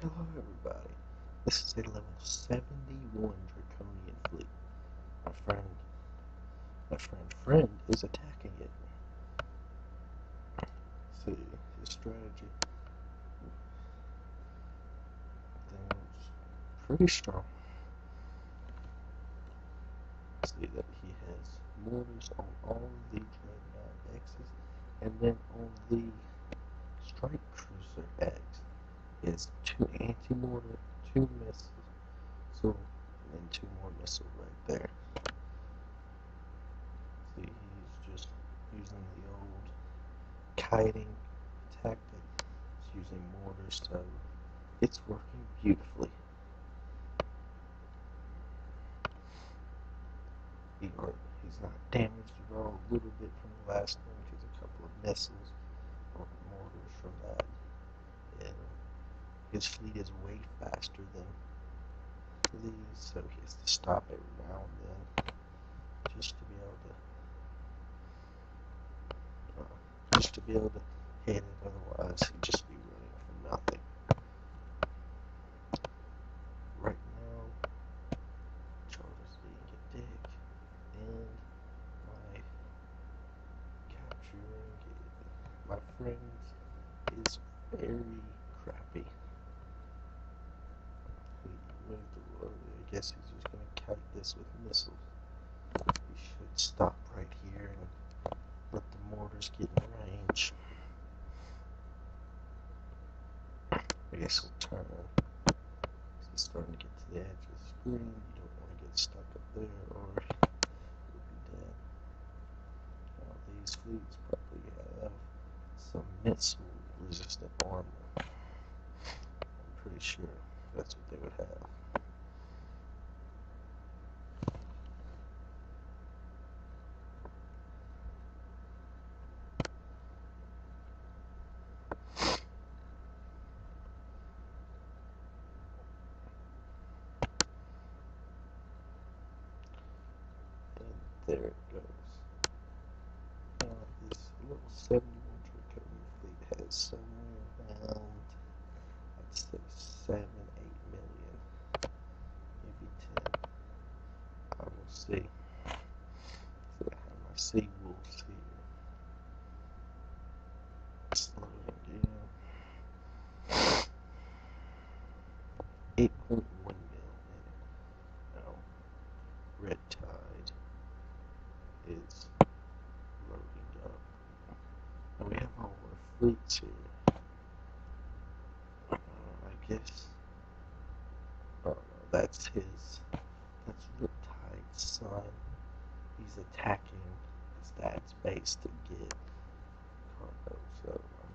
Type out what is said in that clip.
Hello everybody. This is a level 71 Draconian fleet. My friend is attacking it. See, his strategy thing's pretty strong. See that he has mortars on all of the Dreadnought X's, and then on the Strike Cruiser X is 2 anti-mortar, 2 missiles, so and 2 more missiles right there. See, he's just using the old kiting tactic. He's using mortars, so it's working beautifully. He's not damaged at all. A little bit from the last one, because a couple of missiles or mortars from that. And his fleet is way faster than these, so he has to stop every now and then just to be able to hit it. Otherwise, he'd just be running from nothing. Right now, Charles being a dick, and my capturing my friends is very crappy. He moved a little. I guess he's just gonna kite this with missiles. We should stop right here and let the mortars get in range. I guess he'll turn. He's starting to get to the edge of the screen. You don't want to get stuck up there, or you'll be dead. Now these fleets probably have some missile-resistant armor. I'm pretty sure that's what they would have. And there it goes. This little 71 Draconian fleet has somewhere around, I'd say 7, 8 million, maybe 10. I will see. So I have my sea wolves here. Slowing down. 8.1 mil. Now, Red Tide is loading up. And we have all our fleets here. I guess. Oh no, that's Riptide's son. He's attacking his dad's base to get cargo, so I'm